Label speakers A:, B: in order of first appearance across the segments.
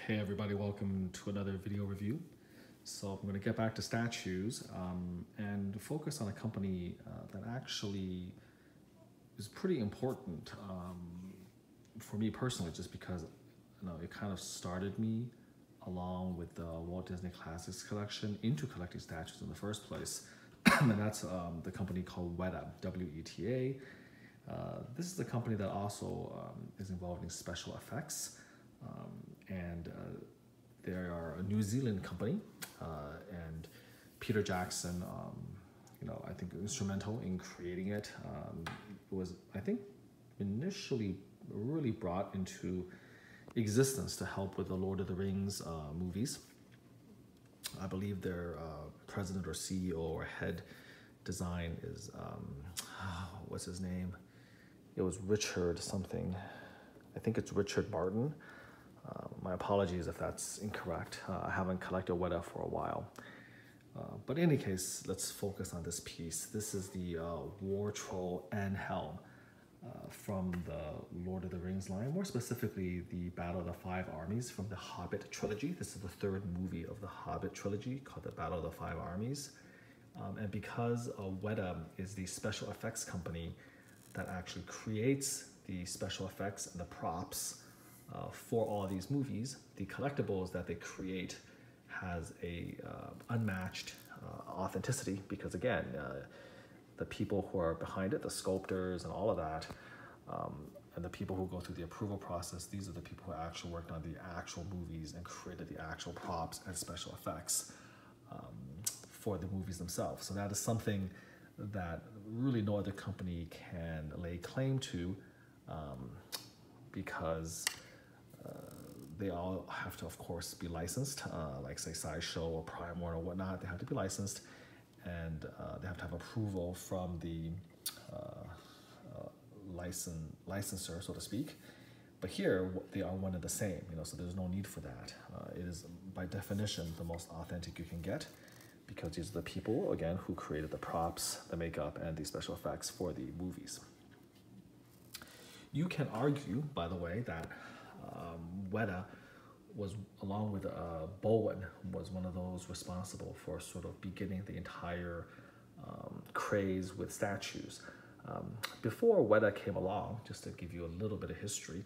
A: Hey everybody, welcome to another video review. So I'm going to get back to statues and focus on a company that actually is pretty important for me personally, just because it kind of started me along with the Walt Disney Classics collection into collecting statues in the first place. And that's the company called Weta, W-E-T-A. This is a company that also is involved in special effects. And they are a New Zealand company, and Peter Jackson, I think instrumental in creating it. It was, I think, initially really brought into existence to help with the Lord of the Rings movies. I believe their president or CEO or head design is, what's his name? It was Richard something. I think it's Richard Martin. My apologies if that's incorrect. I haven't collected Weta for a while. But in any case, let's focus on this piece. This is the War Troll and Helm from the Lord of the Rings line, more specifically the Battle of the Five Armies from the Hobbit trilogy. This is the third movie of the Hobbit trilogy called the Battle of the Five Armies. And because Weta is the special effects company that actually creates the special effects and the props for all these movies, the collectibles that they create has a unmatched authenticity, because again, the people who are behind it, the sculptors and all of that, and the people who go through the approval process, these are the people who actually worked on the actual movies and created the actual props and special effects for the movies themselves. So that is something that really no other company can lay claim to, because they all have to, of course, be licensed, like say Sideshow or Prime One or whatnot. They have to be licensed, and they have to have approval from the licensor, so to speak. But here, they are one and the same, so there's no need for that. It is, by definition, the most authentic you can get, because these are the people, again, who created the props, the makeup, and the special effects for the movies. You can argue, by the way, that Weta was, along with Bowen, was one of those responsible for sort of beginning the entire craze with statues. Before Weta came along, just to give you a little bit of history,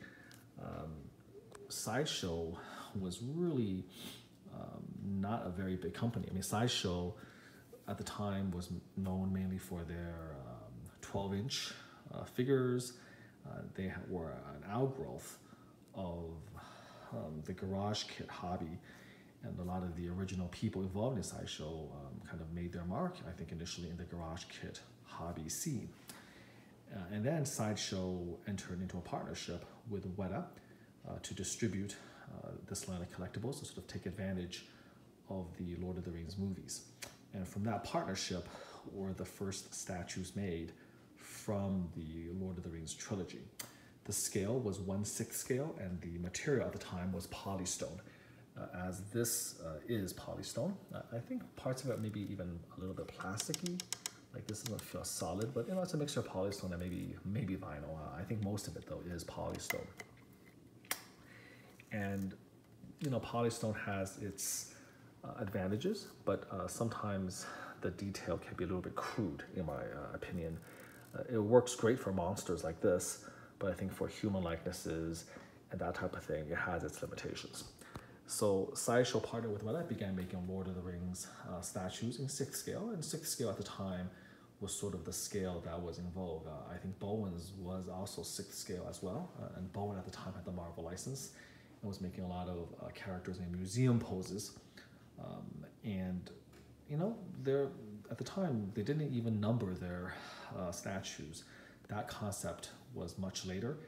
A: Sideshow was really not a very big company. I mean, Sideshow at the time was known mainly for their 12-inch figures. They were an outgrowth of the garage kit hobby, and a lot of the original people involved in Sideshow kind of made their mark, I think, initially in the garage kit hobby scene. And then Sideshow entered into a partnership with Weta to distribute this line of collectibles, to sort of take advantage of the Lord of the Rings movies. And from that partnership were the first statues made from the Lord of the Rings trilogy. The scale was 1/6 scale, and the material at the time was polystone. As this is polystone, I think parts of it maybe even a little bit plasticky. Like this doesn't feel solid, but it's a mixture of polystone and maybe vinyl. I think most of it though is polystone. And polystone has its advantages, but sometimes the detail can be a little bit crude, in my opinion. It works great for monsters like this, but I think for human likenesses and that type of thing, it has its limitations. So Sideshow partnered with Weta, began making Lord of the Rings statues in 6th scale, and 6th scale at the time was sort of the scale that was in vogue. I think Bowen's was also 6th scale as well, and Bowen at the time had the Marvel license and was making a lot of characters in museum poses. At the time, they didn't even number their statues. That concept was much later.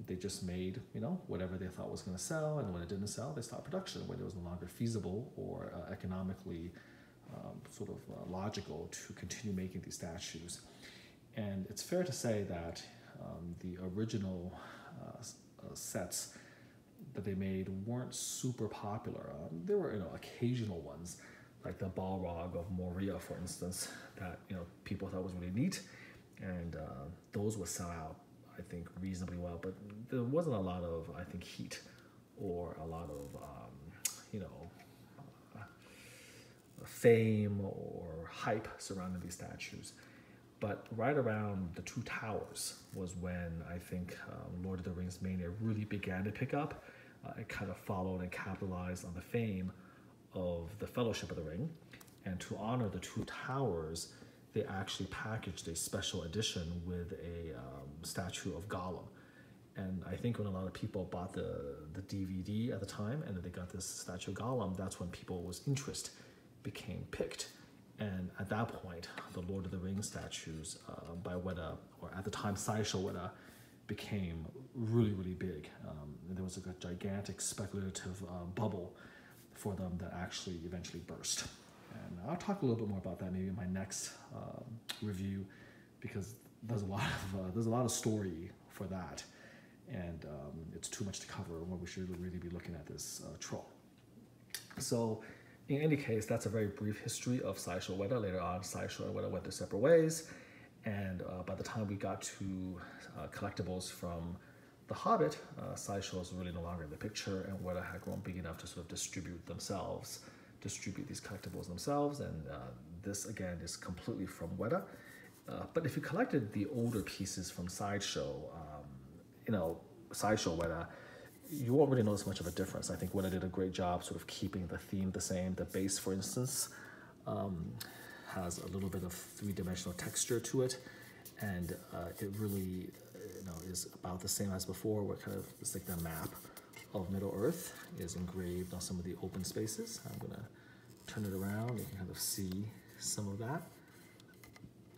A: They just made, whatever they thought was going to sell, and when it didn't sell, they stopped production, when it was no longer feasible or economically logical to continue making these statues. And it's fair to say that the original sets that they made weren't super popular. There were occasional ones, like the Balrog of Moria, for instance, that people thought was really neat, and those would sell out, I think, reasonably well. But there wasn't a lot of, I think, heat or a lot of, you know, fame or hype surrounding these statues. But right around the Two Towers was when I think Lord of the Rings mania really began to pick up. It kind of followed and capitalized on the fame of the Fellowship of the Ring. And to honor the Two Towers, they actually packaged a special edition with a statue of Gollum. And I think when a lot of people bought the DVD at the time and then they got this statue of Gollum, that's when people's interest became picked. And at that point, the Lord of the Rings statues by Weta, or at the time Sideshow Weta, became really, really big. There was like a gigantic speculative bubble for them that actually eventually burst. And I'll talk a little bit more about that maybe in my next review, because there's a lot of story for that, and it's too much to cover when we should really be looking at this troll. So in any case, that's a very brief history of Sideshow Weta. Later on, Sideshow and Weta went their separate ways, and by the time we got to collectibles from The Hobbit, Sideshow was really no longer in the picture, and Weta had grown big enough to sort of distribute these collectibles themselves, and this again is completely from Weta. But if you collected the older pieces from Sideshow, Sideshow Weta, you won't really notice much of a difference. I think Weta did a great job sort of keeping the theme the same. The base, for instance, has a little bit of three-dimensional texture to it, and it really is about the same as before, where kind of it's like the map of Middle Earth is engraved on some of the open spaces. I'm gonna turn it around. You can kind of see some of that.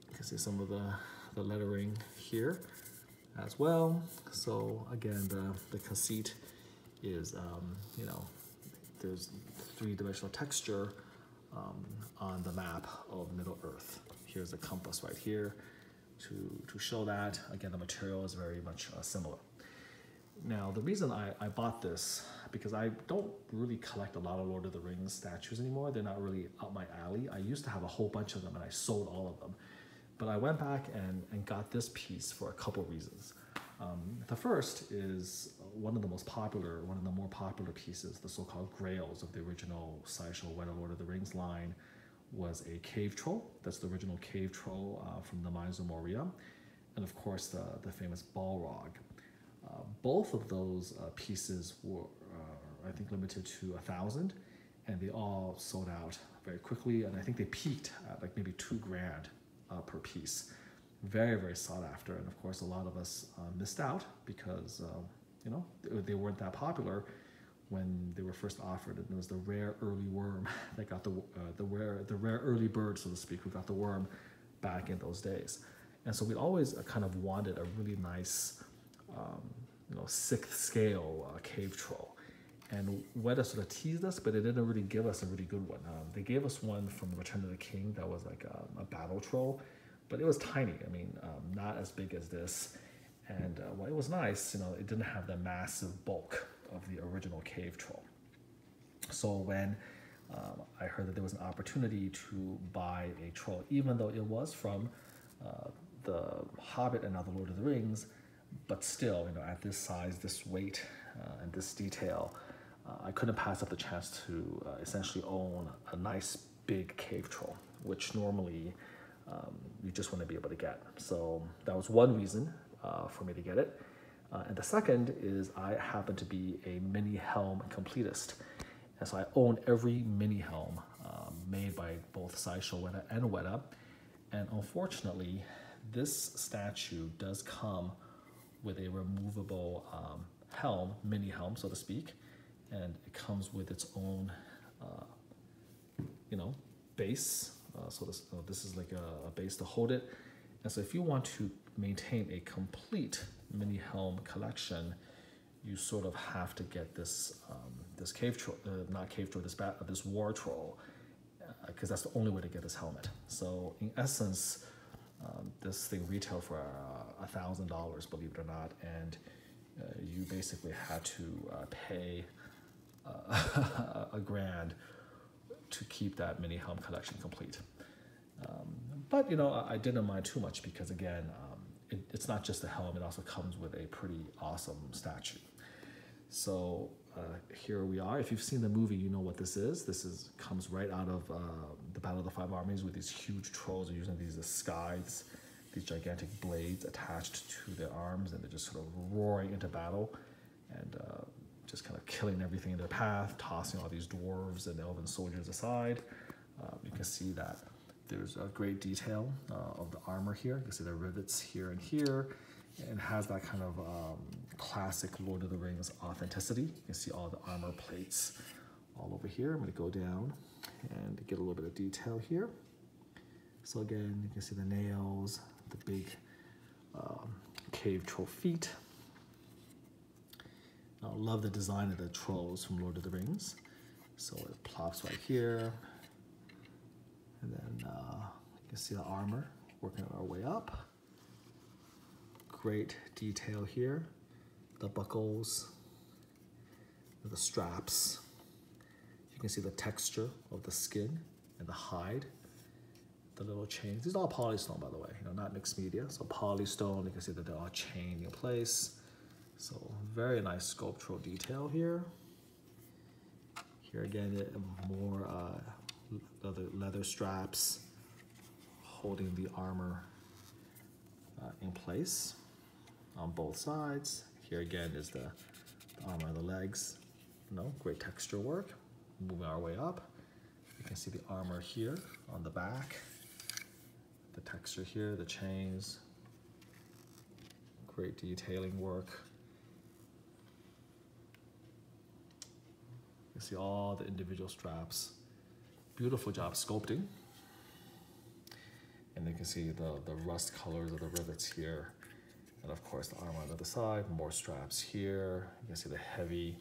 A: You can see some of the lettering here as well. So again, the conceit is, there's three-dimensional texture on the map of Middle Earth. Here's a compass right here to show that. Again, the material is very much similar. Now, the reason I bought this, because I don't really collect a lot of Lord of the Rings statues anymore. They're not really up my alley. I used to have a whole bunch of them and I sold all of them. But I went back and got this piece for a couple reasons. The first is one of the more popular pieces, the so-called grails of the original Sideshow Weta Lord of the Rings line, was a cave troll. That's the original cave troll from the Mines of Moria. And of course, the famous Balrog. Both of those pieces were, I think, limited to 1,000, and they all sold out very quickly. And I think they peaked at like maybe $2,000 per piece. Very, very sought after. And of course, a lot of us missed out because, they weren't that popular when they were first offered. And it was the rare early worm that got the rare early bird, so to speak, who got the worm back in those days. And so we always kind of wanted a really nice, 6th scale cave troll. And Weta sort of teased us, but it didn't really give us a really good one. They gave us one from Return of the King that was like a battle troll, but it was tiny. I mean, not as big as this. And while it was nice, it didn't have the massive bulk of the original cave troll. So when I heard that there was an opportunity to buy a troll, even though it was from the Hobbit and now the Lord of the Rings, but still, at this size, this weight, and this detail, I couldn't pass up the chance to essentially own a nice big cave troll, which normally you just want to be able to get. So that was one reason for me to get it. And the second is I happen to be a mini Helm completist. And so I own every mini Helm made by both Sideshow Weta and Weta. And unfortunately, this statue does come with a removable helm, mini helm, so to speak, and it comes with its own, base. So this is like a base to hold it. And so if you want to maintain a complete mini helm collection, you sort of have to get this this cave troll, not cave troll, this war troll, because that's the only way to get this helmet. So in essence, this thing retailed for $1,000, believe it or not, and you basically had to pay $1,000 to keep that mini helm collection complete. But I didn't mind too much because again, it's not just the helm; it also comes with a pretty awesome statue. So here we are. If you've seen the movie, you know what this is. Comes right out of the Battle of the Five Armies, with these huge trolls using these scythes, these gigantic blades attached to their arms, and they're just sort of roaring into battle and just kind of killing everything in their path, tossing all these dwarves and elven soldiers aside. You can see that there's a great detail of the armor here. You can see the rivets here and here, and has that kind of classic Lord of the Rings authenticity. You can see all the armor plates all over here. I'm going to go down and get a little bit of detail here. So again, you can see the nails, the big cave troll feet. I love the design of the trolls from Lord of the Rings. So it plops right here. And then you can see the armor working our way up. Great detail here. The buckles, the straps. You can see the texture of the skin and the hide. The little chains. These are all polystone, by the way, not mixed media. So polystone, you can see that they're all chained in place. So very nice sculptural detail here. Here again, more leather straps holding the armor in place on both sides. Here again is the armor of the legs. Great texture work. Moving our way up, you can see the armor here on the back. The texture here, the chains. Great detailing work. You can see all the individual straps. Beautiful job sculpting. And you can see the rust colors of the rivets here. And of course the armor on the other side, more straps here. You can see the heavy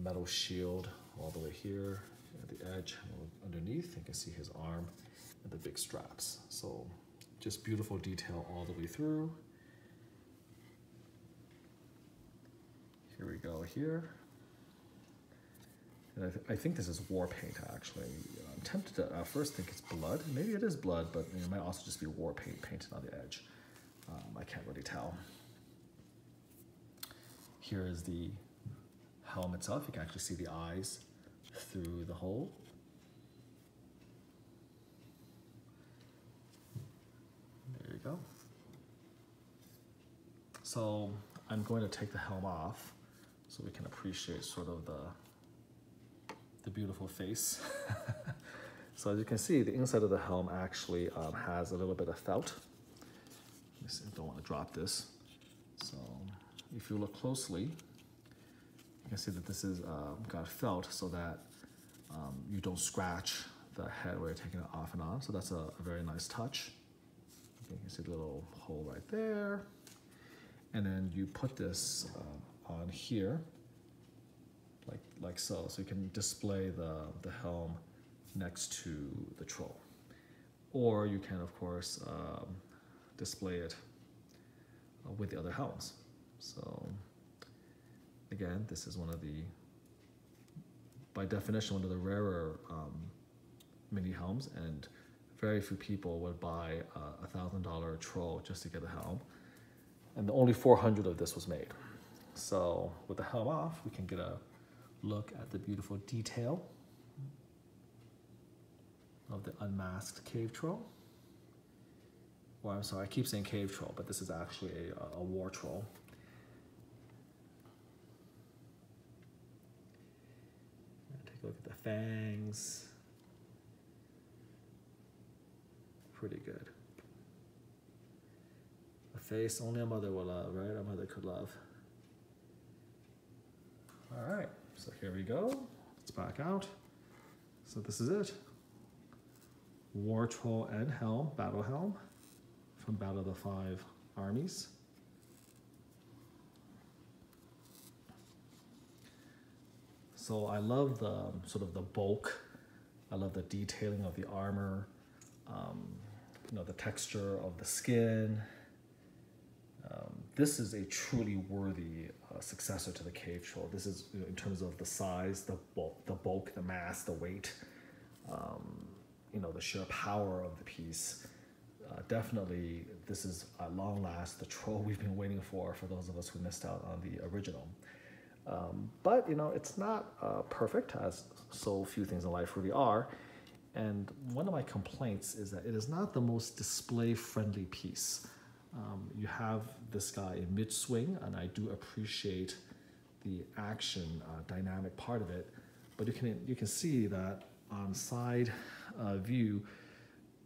A: metal shield all the way here at the edge. Underneath, you can see his arm and the big straps. So just beautiful detail all the way through. Here we go here. And I think this is war paint, actually. I'm tempted to at first think it's blood. Maybe it is blood, but it might also just be war paint painted on the edge. I can't really tell. Here is the helm itself. You can actually see the eyes through the hole. There you go. So I'm going to take the helm off so we can appreciate sort of the beautiful face. So as you can see, the inside of the helm actually has a little bit of felt. Let me see, I don't want to drop this. So if you look closely, you can see that this is got felt so that you don't scratch the head where you're taking it off and on. So that's a very nice touch. You can see the little hole right there. And then you put this on here, like so. So you can display the helm next to the troll. Or you can, of course, display it with the other helms. So again, this is one of the, by definition, one of the rarer mini helms, and very few people would buy a $1,000 troll just to get a helm. And only 400 of this was made. So with the helm off, we can get a look at the beautiful detail of the unmasked cave troll. Well, I'm sorry, I keep saying cave troll, but this is actually a war troll. Take a look at the fangs. Pretty good. A face only a mother will love, right? A mother could love. All right, so here we go. It's back out. So this is it. War troll and helm, battle helm from Battle of the Five Armies. So I love the sort of the bulk. I love the detailing of the armor, the texture of the skin. This is a truly worthy successor to the cave troll. This is, in terms of the size, the bulk, the mass, the weight, the sheer power of the piece. Definitely, this is at long last the troll we've been waiting for those of us who missed out on the original. But you know, it's not perfect, as so few things in life really are. And one of my complaints is that it is not the most display-friendly piece. You have this guy in mid-swing, and I do appreciate the action dynamic part of it. But you can see that on side view,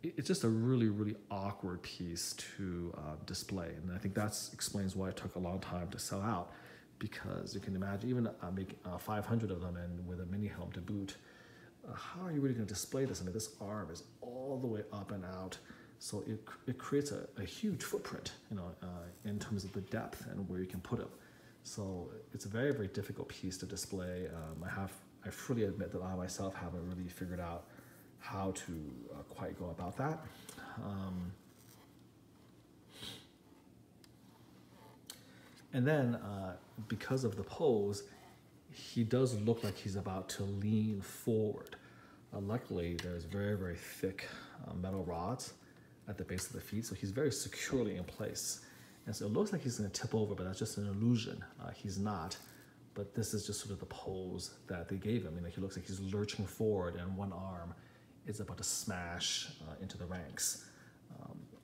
A: it's just a really, really awkward piece to display. And I think that explains why it took a long time to sell out, because you can imagine even making 500 of them and with a mini helm to boot, how are you really going to display this? I mean, this arm is all the way up and out. So it creates a huge footprint, you know, in terms of the depth and where you can put it. So it's a very, very difficult piece to display. I fully admit that I myself haven't really figured out how to quite go about that. And then because of the pose, he does look like he's about to lean forward. Luckily, there's very, very thick metal rods at the base of the feet, so he's very securely in place. And so it looks like he's going to tip over, but that's just an illusion. He's not. But this is just sort of the pose that they gave him. You know, he looks like he's lurching forward, and one arm is about to smash into the ranks.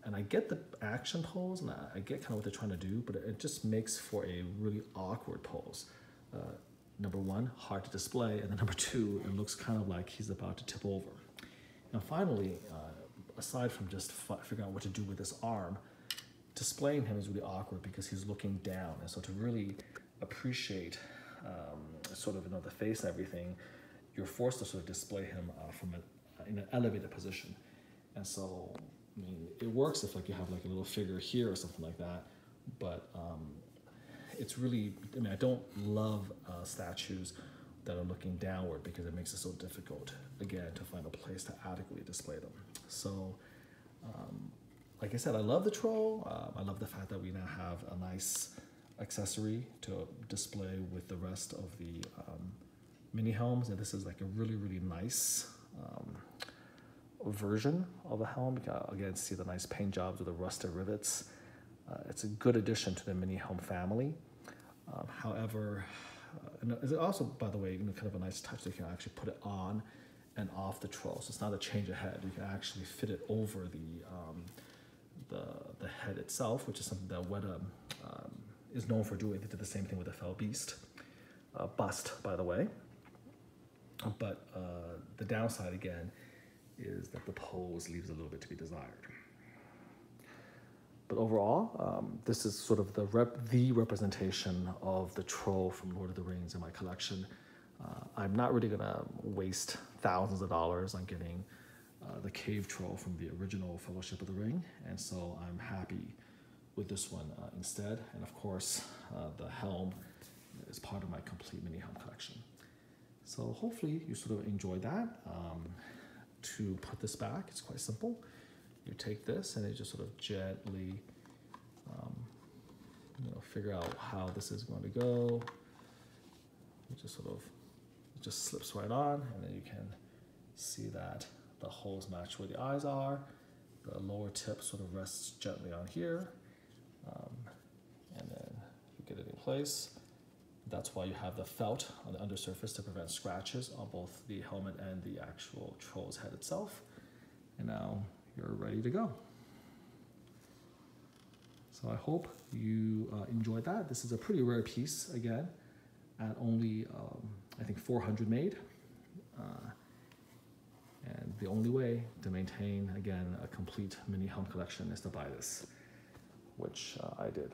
A: And I get the action pose, and I get kind of what they're trying to do, but it just makes for a really awkward pose. Number one, hard to display, and then number two, it looks kind of like he's about to tip over. Now finally, aside from just figuring out what to do with this arm, displaying him is really awkward because he's looking down. And so to really appreciate sort of, you know, the face and everything, you're forced to sort of display him in an elevated position. And so, I mean, it works if like you have like a little figure here or something like that, but it's really, I mean, I don't love statues that are looking downward because it makes it so difficult, again, to find a place to adequately display them. So, like I said, I love the troll. I love the fact that we now have a nice accessory to display with the rest of the mini helms. And this is like a really, really nice version of a helm. You can again see the nice paint jobs with the rusted rivets. It's a good addition to the mini helm family. However, and it's also, by the way, you know, kind of a nice touch that you can actually put it on and off the troll. So it's not a change of head. You can actually fit it over the head itself, which is something that Weta is known for doing. They did the same thing with the Fell Beast bust, by the way. But the downside, again, is that the pose leaves a little bit to be desired. But overall, this is sort of the representation of the troll from Lord of the Rings in my collection. I'm not really gonna waste thousands of dollars on getting the cave troll from the original Fellowship of the Ring, and so I'm happy with this one instead. And of course, the helm is part of my complete mini helm collection. So hopefully you sort of enjoyed that. To put this back, it's quite simple. You take this and you just sort of gently, you know, figure out how this is going to go. You just sort of, it just slips right on, and then you can see that the holes match where the eyes are. The lower tip sort of rests gently on here, and then you get it in place. That's why you have the felt on the undersurface to prevent scratches on both the helmet and the actual troll's head itself. And now you're ready to go. So I hope you enjoyed that. This is a pretty rare piece, again, at only, I think, 400 made. And the only way to maintain, again, a complete mini helm collection is to buy this, which I did.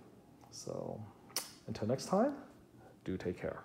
A: So until next time, do take care.